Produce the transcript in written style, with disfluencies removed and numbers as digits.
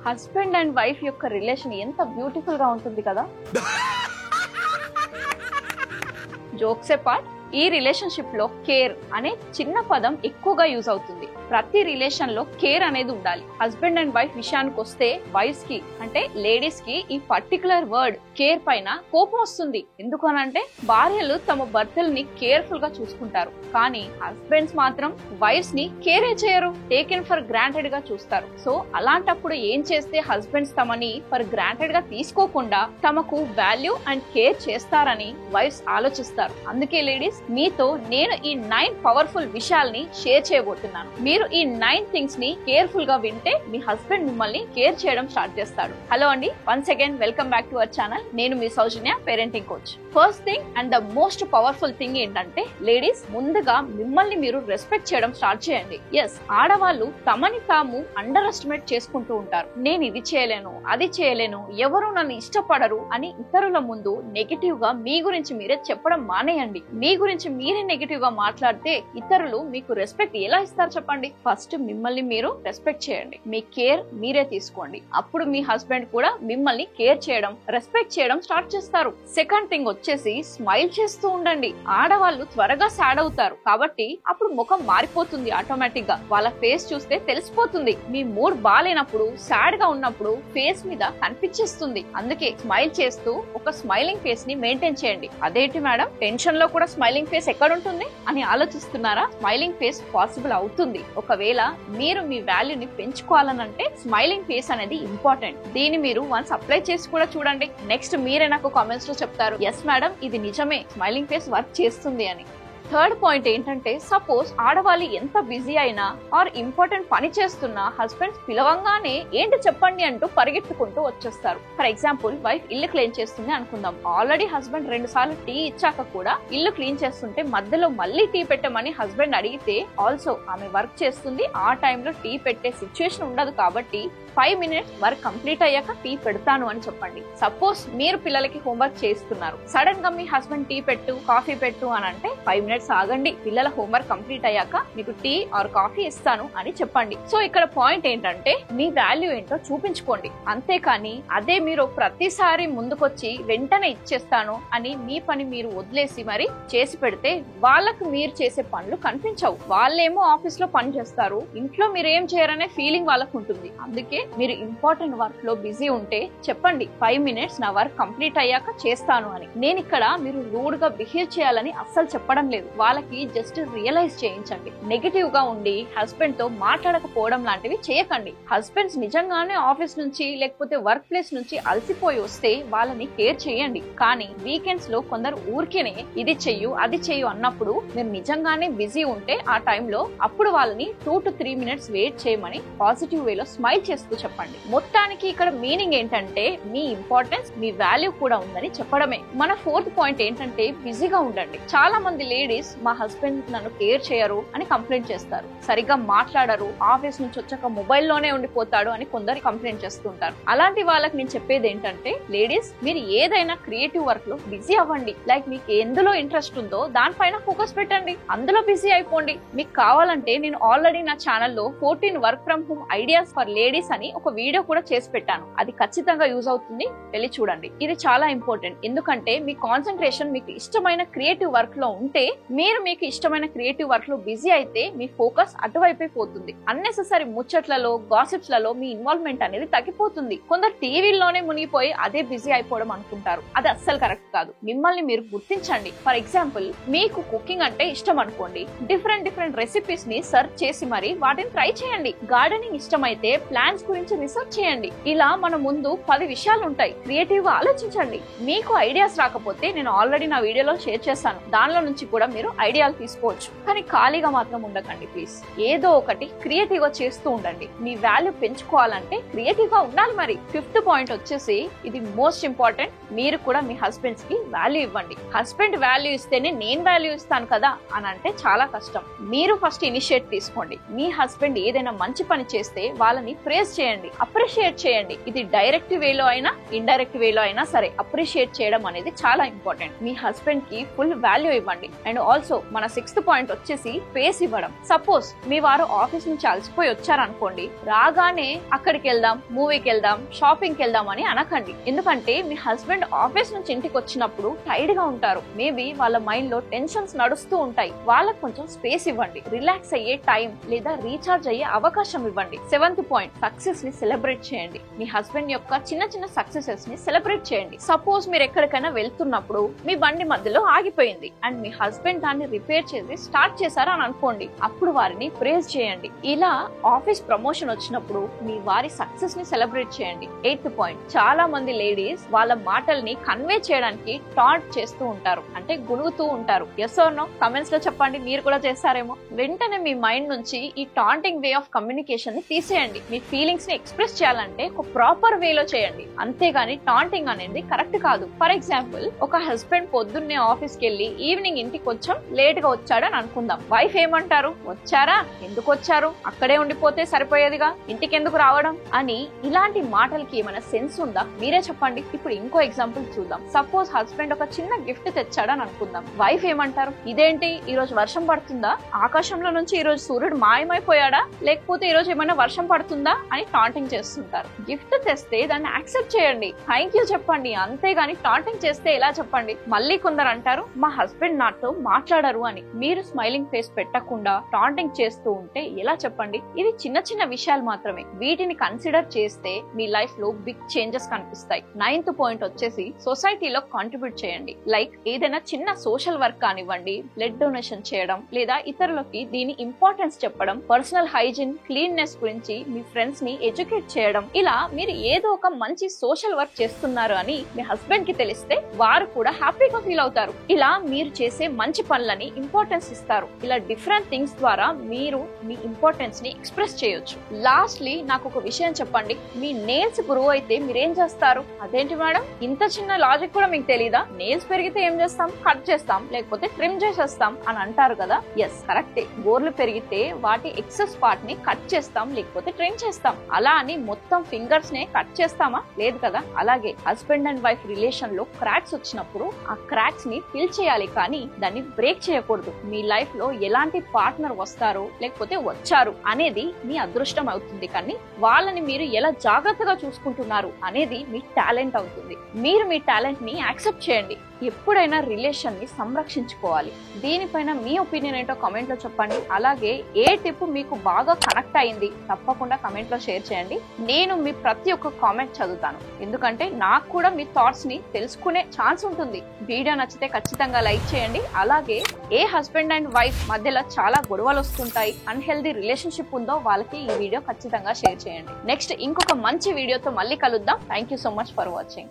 Husband and wife యొక్క relation ఎంత beautiful గా ఉంటుంది కదా. జోక్స్ అపార్ట్, ఈ రిలేషన్షిప్ లో కేర్ అనే చిన్న పదం ఎక్కువగా యూజ్ అవుతుంది. ప్రతి రిలేషన్ లో కేర్ అనేది ఉండాలి. హస్బెండ్ అండ్ వైఫ్ విషయానికి వస్తే వైఫ్స్ కి అంటే లేడీస్ కి ఈ పర్టికులర్ వర్డ్ కేర్ పైన కోపం వస్తుంది. ఎందుకనంటే భార్యలు తమ భర్తల్ని కేర్ఫుల్ గా చూసుకుంటారు, కానీ హస్బెండ్స్ మాత్రం వైఫ్స్ ని కేరే చేయరు, టేకెన్ ఫర్ గ్రాంటెడ్ గా చూస్తారు. సో అలాంటప్పుడు ఏం చేస్తే హస్బెండ్స్ తమని ఫర్ గ్రాంటెడ్ గా తీసుకోకుండా తమకు వాల్యూ అండ్ కేర్ చేస్తారని వైఫ్స్ ఆలోచిస్తారు. అందుకే లేడీస్, మీతో నేను ఈ 9 పవర్ఫుల్ విషయాల్ని షేర్ చేయబోతున్నాను. మీరు ఈ 9 థింగ్స్ ని కేర్ఫుల్ గా వింటే మీ హస్బెండ్ మిమ్మల్ని కేర్ చేయడం స్టార్ట్ చేస్తాడు. హలో అండి, once again welcome back to our channel. నేను మీ Soujanya, parenting coach. First thing and the most powerful thing ఏంటంటే లేడీస్, ముందుగా మిమ్మల్ని మీరు రెస్పెక్ట్ చేయడం స్టార్ట్ చేయండి. ఎస్, ఆడవాళ్ళు తమని తాము అండర్ ఎస్టిమేట్ చేసుకుంటూ ఉంటారు. నేను ఇది చేయలేను, అది చేయలేను, ఎవరు నన్ను ఇష్టపడరు అని ఇతరుల ముందు నెగటివ్ గా మీ గురించి మీరే చెప్పడం మానేయండి. మీ గురించి మీరే నెగటివ్ గా మాట్లాడితే ఇతరులు మీకు రెస్పెక్ట్ ఎలా ఇస్తారు చెప్పండి. ఫస్ట్ మిమ్మల్ని మీరు రెస్పెక్ట్ చేయండి, మీ కేర్ మీరే తీసుకోండి. అప్పుడు మీ హస్బెండ్ కూడా మిమ్మల్ని కేర్ చేయడం, రెస్పెక్ట్ చేయడం స్టార్ట్ చేస్తారు. సెకండ్ థింగ్ వచ్చేసి స్మైల్ చేస్తూ ఉండండి. ఆడవాళ్ళు త్వరగా సాడ్ అవుతారు కాబట్టి అప్పుడు ముఖం మారిపోతుంది ఆటోమేటిక్ గా. వాళ్ళ ఫేస్ చూస్తే తెలిసిపోతుంది. మీ మూడ్ బాగాలేనప్పుడు, సాడ్ గా ఉన్నప్పుడు ఫేస్ మీద కనిపించేస్తుంది. అందుకే స్మైల్ చేస్తూ ఒక స్మైలింగ్ ఫేస్ ని మెయింటైన్ చేయండి. అదేంటి మేడం, టెన్షన్ లో కూడా స్మైలింగ్ ఫేస్ ఎక్కడ ఉంటుంది అని ఆలోచిస్తున్నారా? స్మైలింగ్ ఫేస్ పాసిబుల్ అవుతుంది ఒకవేళ మీరు మీ వాల్యూని పెంచుకోవాలనంటే. స్మైలింగ్ ఫేస్ అనేది ఇంపార్టెంట్. దీన్ని మీరు వన్స్ అప్లై చేసి కూడా చూడండి. నెక్స్ట్ మీరే నాకు కామెంట్స్ లో చెప్తారు, ఎస్ మేడం ఇది నిజమే, స్మైలింగ్ ఫేస్ వర్క్ చేస్తుంది అని. థర్డ్ పాయింట్ ఏంటంటే, సపోజ్ ఆడవాళ్ళు ఎంత బిజీ అయినా ఆర్ ఇంపార్టెంట్ పని చేస్తున్నా హస్బెండ్స్ పిలవంగానే ఏంటి చెప్పండి అంటూ పరిగెత్తుకుంటూ వచ్చేస్తారు. ఫర్ ఎగ్జాంపుల్, వైఫ్ ఇల్లు క్లీన్ చేస్తుంది అనుకుందాం. ఆల్రెడీ హస్బెండ్ 2 సార్లు టీ ఇచ్చాక కూడా ఇల్లు క్లీన్ చేస్తుంటే మధ్యలో మళ్ళీ టీ పెట్టమని హస్బెండ్ అడిగితే ఆల్సో ఆమె వర్క్ చేస్తుంది, ఆ టైంలో టీ పెట్టే సిచ్యువేషన్ ఉండదు కాబట్టి 5 minutes వర్క్ కంప్లీట్ అయ్యాక టీ పెడతాను అని చెప్పండి. సపోజ్ మీరు పిల్లలకి హోంవర్క్ చేస్తున్నారు, సడన్ గా మీ హస్బెండ్ టీ పెట్టు, కాఫీ పెట్టు అని అంటే 5 minutes ఆగండి, పిల్లల హోంవర్క్ కంప్లీట్ అయ్యాక మీకు టీ ఆర్ కాఫీ ఇస్తాను అని చెప్పండి. సో ఇక్కడ పాయింట్ ఏంటంటే మీ వాల్యూ ఏంటో చూపించుకోండి. అంతేకాని అదే మీరు ప్రతిసారి ముందుకొచ్చి వెంటనే ఇచ్చేస్తాను అని మీ పని మీరు వదిలేసి మరి చేసి పెడితే వాళ్ళకు మీరు చేసే పనులు కనిపించవు. వాళ్ళేమో ఆఫీస్ లో పని చేస్తారు, ఇంట్లో మీరు ఏం చేయరనే ఫీలింగ్ వాళ్ళకు ఉంటుంది. అందుకే మీరు ఇంపార్టెంట్ వర్క్ లో బిజీ ఉంటే చెప్పండి, 5 minutes నా వర్క్ కంప్లీట్ అయ్యాక చేస్తాను అని. నేను ఇక్కడ మీరు రూడ్ గా బిహేవ్ చేయాలని అస్సలు చెప్పడం లేదు, వాళ్ళకి జస్ట్ రియలైజ్ చేయించండి. నెగటివ్ గా ఉండి హస్బెండ్ తో మాట్లాడకపోవడం లాంటివి చేయకండి. హస్బెండ్స్ నిజంగానే ఆఫీస్ నుంచి లేకపోతే వర్క్ ప్లేస్ నుంచి అలసిపోయి వస్తే వాళ్ళని కేర్ చేయండి. కానీ వీకెండ్స్ లో కొందరు ఊరికేనే ఇది చెయ్యు అది చెయ్యు అన్నప్పుడు మీరు నిజంగానే బిజీ ఉంటే ఆ టైంలో అప్పుడు వాళ్ళని 2 to 3 minutes వెయిట్ చేయమని పాజిటివ్ వేలో స్మైల్ చేస్తూ చెప్పండి. మొత్తానికి ఇక్కడ మీనింగ్ ఏంటంటే మీ ఇంపార్టెన్స్, మీ వాల్యూ కూడా ఉందని చెప్పడమే. మన ఫోర్త్ పాయింట్ ఏంటంటే బిజీగా ఉండండి. చాలా మంది లేడీస్ మా హస్బెండ్ నన్ను కేర్ చేయరు అని కంప్లైంట్ చేస్తారు, సరిగ్గా మాట్లాడరు, ఆఫీస్ నుంచి వచ్చాక మొబైల్లోనే ఉండిపోతాడు అని కొందరు కంప్లైంట్ చేస్తుంటారు. అలాంటి వాళ్ళకి నేను చెప్పేది ఏంటంటే లేడీస్, మీరు ఏదైనా క్రియేటివ్ వర్క్ లో బిజీ అవ్వండి. లైక్ మీకు ఎందులో ఇంట్రెస్ట్ ఉందో దానిపైన ఫోకస్ పెట్టండి, అందులో బిజీ అయిపోండి. మీకు కావాలంటే నేను ఆల్రెడీ నా ఛానల్లో 14 work from home ideas for ladies అని ఒక వీడియో కూడా చేసి పెట్టాను. అది ఖచ్చితంగా యూజ్ అవుతుంది, వెళ్ళి చూడండి. ఇది చాలా ఇంపార్టెంట్, ఎందుకంటే మీ కాన్సన్ట్రేషన్ మీకు ఇష్టమైన క్రియేటివ్ వర్క్ లో ఉంటే, మీరు మీకు ఇష్టమైన క్రియేటివ్ వర్క్ లో బిజీ అయితే మీ ఫోకస్ అటువైపే పోతుంది. అన్నెసెసరీ ముచ్చట్లలో, గాసిప్స్ లలో మీ ఇన్వాల్వ్మెంట్ అనేది తగ్గిపోతుంది. కొందరు టీవీలోనే మునిగిపోయి అదే బిజీ అయిపోవడం అనుకుంటారు, అది అస్సలు కరెక్ట్ కాదు. మిమ్మల్ని మీరు గుర్తించండి. ఫర్ ఎగ్జాంపుల్, మీకు కుకింగ్ అంటే ఇష్టం అనుకోండి, డిఫరెంట్ రెసిపీస్ ని సర్చ్ చేసి మరి వాటిని ట్రై చేయండి. గార్డెనింగ్ ఇష్టమైతే ప్లాంట్స్ గురించి రీసెర్చ్ చేయండి. ఇలా మన ముందు 10 విషయాలు ఉంటాయి, క్రియేటివ్ గా ఆలోచించండి. మీకు ఐడియాస్ రాకపోతే నేను ఆల్రెడీ నా వీడియోలో షేర్ చేస్తాను, దానిలో నుంచి కూడా మీరు ఐడియాలు తీసుకోవచ్చు. కానీ ఖాళీగా మాత్రం ఉండకండి ప్లీజ్, ఏదో ఒకటి క్రియేటివ్ గా చేస్తూ ఉండండి. మీ వాల్యూ పెంచుకోవాలంటే క్రియేటివ్ గా ఉండాలి. మరి 5th పాయింట్ వచ్చేసి ఇది మోస్ట్ ఇంపార్టెంట్, మీరు కూడా మీ హస్బెండ్స్ కి వాల్యూ ఇవ్వండి. హస్బెండ్ వాల్యూ ఇస్తేనే నేను వాల్యూ ఇస్తాను కదా అని అంటే చాలా కష్టం. మీరు ఫస్ట్ ఇనిషియేట్ తీసుకోండి. మీ హస్బెండ్ ఏదైనా మంచి పని చేస్తే వాళ్ళని ప్రేజ్ చేయండి, అప్రిషియేట్ చేయండి. ఇది డైరెక్ట్ వేలో అయినా ఇండైరెక్ట్ వేలో అయినా సరే అప్రిషియేట్ చేయడం అనేది చాలా ఇంపార్టెంట్. మీ హస్బెండ్ కి ఫుల్ వాల్యూ ఇవ్వండి. అండ్ ఆల్సో మన 6th పాయింట్ వచ్చేసి స్పేస్ ఇవ్వడం. సపోజ్ మీ వారు ఆఫీస్ నుంచి అలసిపోయి వచ్చారనుకోండి, రాగానే అక్కడికి వెళ్దాం, మూవీకి వెళ్దాం, షాపింగ్ కి వెళ్దాం అని అనకండి. ఎందుకంటే మీ హస్బెండ్ ఆఫీస్ నుంచి ఇంటికి వచ్చినప్పుడు టైర్డ్ గా ఉంటారు. మేబీ వాళ్ళ మైండ్ లో టెన్షన్స్ నడుస్తూ ఉంటాయి. వాళ్ళకి కొంచెం స్పేస్ ఇవ్వండి. రిలాక్స్ అయ్యే టైం లేదా రీఛార్జ్ అయ్యే అవకాశం ఇవ్వండి. 7th పాయింట్ సక్సెస్ ని సెలబ్రేట్ చేయండి. మీ హస్బెండ్ యొక్క చిన్న చిన్న సక్సెసెస్ ని సెలబ్రేట్ చేయండి. సపోజ్ మీరు ఎక్కడికైనా వెళ్తున్నప్పుడు మీ బండి మధ్యలో ఆగిపోయింది అండ్ మీ హస్బెండ్ దాన్ని రిపేర్ చేసి స్టార్ట్ చేశారు అని అనుకోండి, అప్పుడు వారిని ప్రేజ్ చేయండి. ఇలా ఆఫీస్ ప్రమోషన్ వచ్చినప్పుడు మీ వారి సక్సెస్ ని సెలబ్రేట్ చేయండి. 8th పాయింట్ చాలా మంది లేడీస్ వాళ్ళ మాటల్ని కన్వే చేయడానికి టాంట్ చేస్తూ ఉంటారు, అంటే గునుగుతూ ఉంటారు. ఎస్ ఆర్ నో కమెంట్స్ లో చెప్పండి, మీరు కూడా చేస్తారేమో. వెంటనే మీ మైండ్ నుంచి ఈ టాంటింగ్ వే ఆఫ్ కమ్యూనికేషన్ ని తీసేయండి. మీ ఫీలింగ్స్ ని ఎక్స్ప్రెస్ చేయాలంటే ఒక ప్రాపర్ వేలో చేయండి, అంతేగాని టాంటింగ్ అనేది కరెక్ట్ కాదు. ఫర్ ఎగ్జాంపుల్, ఒక హస్బెండ్ పొద్దున్నే ఆఫీస్ కి వెళ్లి ఈవినింగ్ ఇంటికి కొంచెం లేట్ గా వచ్చాడు అని అనుకుందాం. వైఫ్ ఏమంటారు? వచ్చారా, ఎందుకు వచ్చారు, అక్కడే ఉండిపోతే సరిపోయేదిగా, ఇంటికి ఎందుకు రావడం అని. ఇలాంటి మాటలకి ఏమైనా సెన్స్ ఉందా? మీరే చెప్పండి. ఇప్పుడు ఇంకో ఎగ్జాంపుల్ చూద్దాం. సపోజ్ హస్బెండ్ ఒక చిన్న గిఫ్ట్ తెచ్చాడని అనుకుందాం. వైఫ్ ఏమంటారు? ఇదేంటి, ఈ రోజు వర్షం పడుతుందా, ఆకాశంలో నుంచి ఈ రోజు సూర్యుడు మాయమైపోయాడా, లేకపోతే ఈ రోజు ఏమైనా వర్షం పడుతుందా అని టాంటింగ్ చేస్తుంటారు. గిఫ్ట్ తెస్తే దాన్ని యాక్సెప్ట్ చేయండి, థ్యాంక్ యూ చెప్పండి, అంతేగాని టాంటింగ్ చేస్తే ఎలా చెప్పండి. మళ్ళీ కొందరు అంటారు మా హస్బెండ్ నాతో మాట్లాడరు అని. మీరు స్మైలింగ్ ఫేస్ పెట్టకుండా టాంటింగ్ చేస్తూ ఉంటే ఎలా చెప్పండి? ఇది చిన్న చిన్న విషయాలు మాత్రమే. వీటిని కన్సిడర్ చేస్తే మీ లైఫ్ లో బిగ్ చేంజెస్ కనిపిస్తాయి. 9th పాయింట్ వచ్చేసి సొసైటీలో కాంట్రిబ్యూట్ చేయండి. లైక్ ఏదైనా చిన్న సోషల్ వర్క్ కానివ్వండి, బ్లడ్ డొనేషన్ చేయడం, లేదా ఇతరులకి దీని ఇంపార్టెన్స్ చెప్పడం, పర్సనల్ హైజీన్, క్లీన్నెస్ గురించి మీ ఫ్రెండ్స్ ని ఎడ్యుకేట్ చేయడం. ఇలా మీరు ఏదో ఒక మంచి సోషల్ వర్క్ చేస్తున్నారు అని మీ హస్బెండ్ కి తెలిస్తే వారు కూడా హ్యాపీగా ఫీల్ అవుతారు. ఇలా మీరు చేసే మంచి పనులని ఇంపార్టెన్స్ ఇస్తారు. ఇలా డిఫరెంట్ థింగ్స్ ద్వారా మీరు మీ ఇంపార్టెన్స్ ని ఎక్స్ప్రెస్ చేయొచ్చు. లాస్ట్లీ నాకు ఒక విషయం చెప్పండి, మీ నెయిల్స్ గ్రో అయితే మీరేం చేస్తారు? అదేంటి మేడం, ఇంత చిన్న లాజిక్ కూడా మీకు తెలీదా? నెయిల్స్ పెరిగితే ఏం చేస్తాం? కట్ చేస్తాం, లేకపోతే ట్రిమ్ చేసేస్తాం అని అంటారు కదా. ఎస్, కరెక్టే. గోర్లు పెరిగితే వాటి ఎక్సెస్ పార్ట్ ని కట్ చేస్తాం, లేకపోతే ట్రిమ్ చేస్తాం. అలా అని మొత్తం ఫింగర్స్ నే కట్ చేస్తామా? లేదు కదా. అలాగే హస్బెండ్ అండ్ వైఫ్ రిలేషన్ లో క్రాక్స్ వచ్చినప్పుడు ఆ క్రాక్స్ ని ఫిల్ చేయాలి, కానీ దాన్ని బ్రేక్ చేయకూడదు. మీ లైఫ్ లో ఎలాంటి పార్ట్నర్ వస్తారో లేకపోతే వచ్చారు అనేది మీ అదృష్టం అవుతుంది, కానీ వాళ్ళని మీరు ఎలా జాగ్రత్తగా చూసుకుంటున్నారు అనేది మీ టాలెంట్ అవుతుంది. మీరు మీ టాలెంట్ ని యాక్సెప్ట్ చేయండి. ఎప్పుడైనా రిలేషన్ ని సంరక్షించుకోవాలి. దీనిపైన మీ ఒపీనియన్ ఏంటో కామెంట్ లో చెప్పండి. అలాగే ఏ టిప్ మీకు బాగా కనెక్ట్ అయింది తప్పకుండా కామెంట్ లో షేర్ చేయండి. నేను మీ ప్రతి ఒక్క కామెంట్ చదువుతాను, ఎందుకంటే నాకు కూడా మీ థాట్స్ ని తెలుసుకునే ఛాన్స్ ఉంటుంది. వీడియో నచ్చితే ఖచ్చితంగా లైక్ చేయండి. అలాగే ఏ హస్బెండ్ అండ్ వైఫ్ మధ్యలో చాలా గొడవలు వస్తుంటాయి, అన్హెల్దీ రిలేషన్షిప్ ఉందో వాళ్ళకి ఈ వీడియో ఖచ్చితంగా షేర్ చేయండి. నెక్స్ట్ ఇంకొక మంచి వీడియోతో మళ్ళీ కలుద్దాం. Thank you so much for watching.